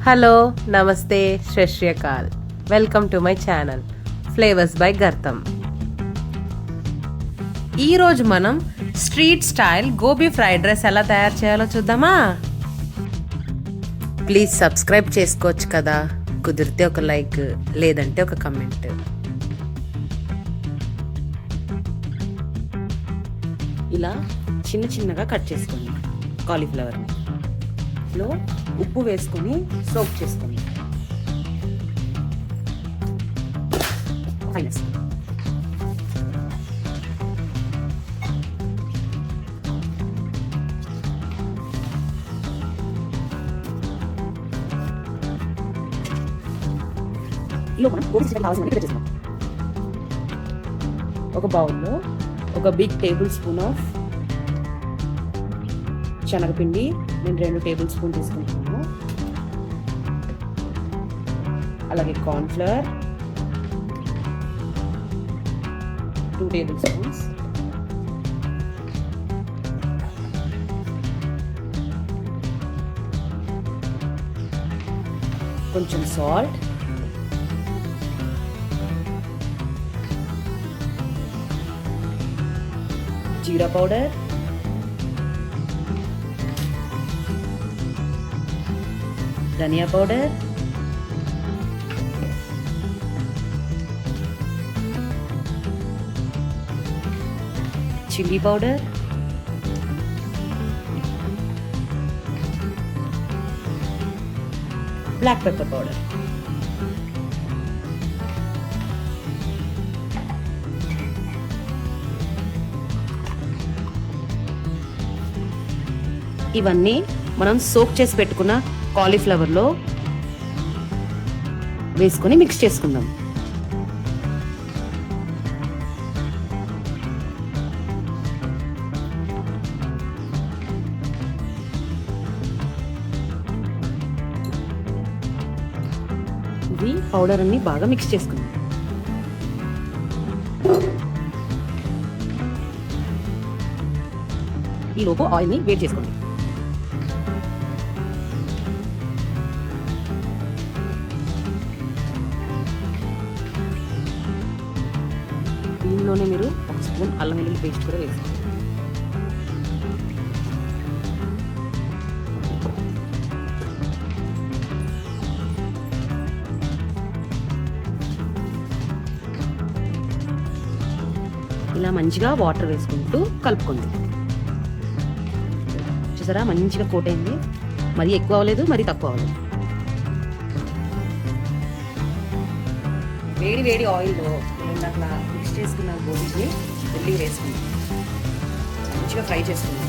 Hello, నమస్తే, సత్ శ్రీ అకాల్. Welcome to my channel flavours by గర్తం. ఈరోజు మనం street style gobi fried rice ఎలా తయారు చేయాలో చూద్దామా? ప్లీజ్ సబ్స్క్రైబ్ చేసుకోవచ్చు కదా, కుదిరితే ఒక లైక్ లేదంటే ఒక కమెంట్. ఇలా చిన్న చిన్నగా కట్ చేసుకోండి. కాలీఫ్లవర్ని ఉప్పు వేసుకొని సోక్ చేసుకోండి. ఒక బౌల్లో ఒక బిగ్ టేబుల్ స్పూన్ ఆఫ్ శనగపిండి, నేను 2 టేబుల్ స్పూన్ తీసుకుంటున్నాను. అలాగే కార్న్ఫ్లవర్ 2 టేబుల్ స్పూన్స్, కొంచెం సాల్ట్, జీరా పౌడర్, धनिया powder, chilli powder, black pepper powder, ఇవన్నీ మనం సోక్ చేసి పెట్టుకున్న కాలీఫ్లవర్లో వేసుకొని మిక్స్ చేసుకుందాం. ఇది పౌడర్ అన్ని బాగా మిక్స్ చేసుకుందాం. ఈలోపు ఆయిల్ని వేడి చేసుకోండి. దీనిలోనే మీరు 1 స్పూన్ అల్లం వెల్లుల్లి పేస్ట్ కూడా వేసుకోండి. ఇలా మంచిగా వాటర్ వేసుకుంటూ కలుపుకోండి. చూసారా, మంచిగా కోట్ అయింది. మరీ ఎక్కువ అవ్వలేదు, మరీ తక్కువ అవ్వలేదు. వేడి వేడి ఆయిల్లో అట్లా మిక్స్ చేసుకున్న గోబీని ఉల్లి వేసుకుందాం. మంచిగా ఫ్రై చేసుకుందాం.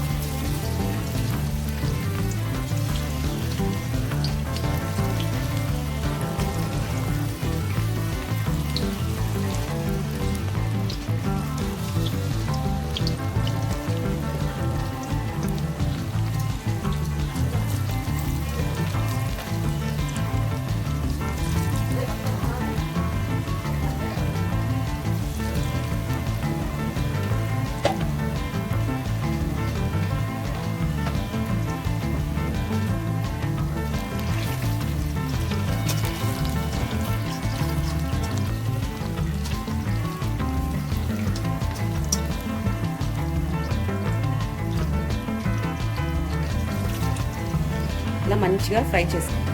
ఇలా మంచిగా ఫ్రై చేసుకోండి.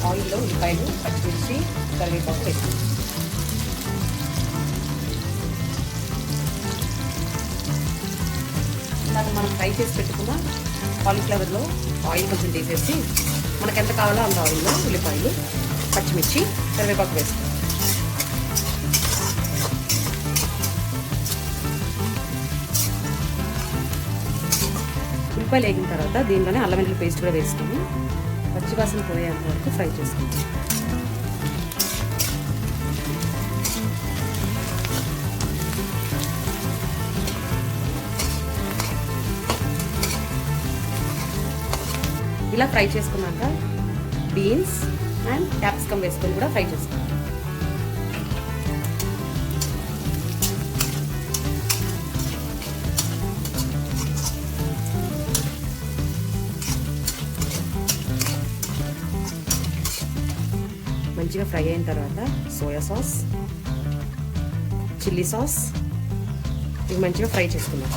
ఆయిల్లో ఉల్లిపాయలు, పచ్చిమిర్చి, కరివేపాకు వేసుకోండి. మనం ఫ్రై చేసి పెట్టుకున్న కాలీఫ్లవర్లో ఆయిల్ కొంచెం తీసేసి మనకు ఎంత కావాలో అంత ఆయిల్లో ఉల్లిపాయలు, పచ్చిమిర్చి, కరివేపాకు వేస్తాం. ఉల్లిపాయలు వేగిన తర్వాత దీనిలోనే అల్లం వెల్లుల్లి పేస్ట్ కూడా వేసుకొని పచ్చివాసన పోయేంత వరకు ఫ్రై చేసుకుంటాం. ఇలా ఫ్రై చేసుకున్నాక బీన్స్ అండ్ క్యాప్సికమ్ వేసుకొని కూడా ఫ్రై చేసుకోవాలి. మంచిగా ఫ్రై అయిన తర్వాత సోయా సాస్, చిల్లీ సాస్ ఇవి మంచిగా ఫ్రై చేసుకున్నాం.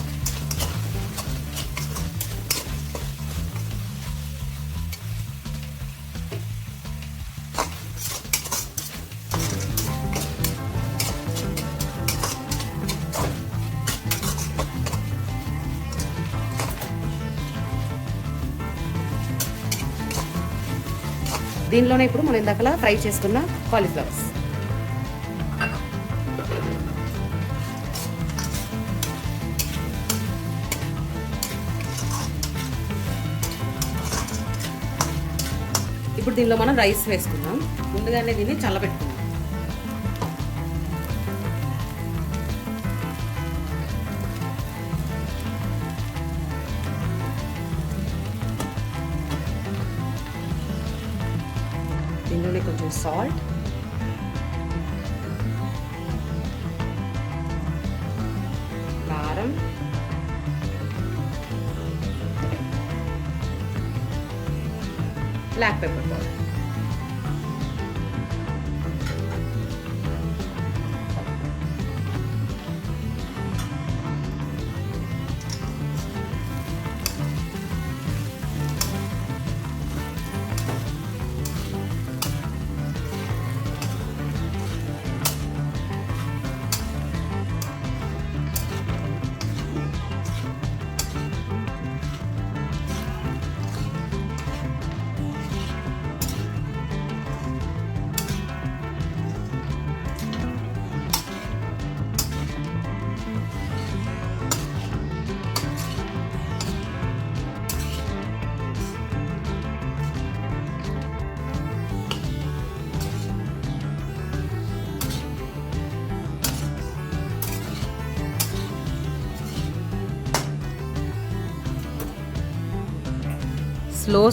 దీనిలోనే ఇప్పుడు మనం ఇందాకలా ఫ్రై చేసుకున్న కాలీఫ్లవర్స్, ఇప్పుడు దీనిలో మనం రైస్ వేసుకుందాం. ముందుగానే దీన్ని చల్లబెట్టుకుందాం. దీనిలోనే కొంచెం సాల్ట్, కారం, బ్లాక్ పెప్పర్ పౌడర్,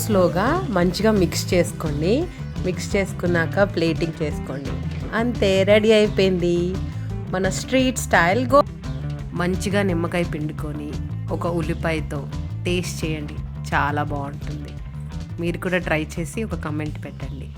స్లోగా మంచిగా మిక్స్ చేసుకోండి. మిక్స్ చేసుకున్నాక ప్లేటింగ్ చేసుకోండి. అంతే, రెడీ అయిపోయింది మన స్ట్రీట్ స్టైల్ మంచిగా నిమ్మకాయ పిండుకొని ఒక ఉల్లిపాయతో టేస్ట్ చేయండి, చాలా బాగుంటుంది. మీరు కూడా ట్రై చేసి ఒక కమెంట్ పెట్టండి.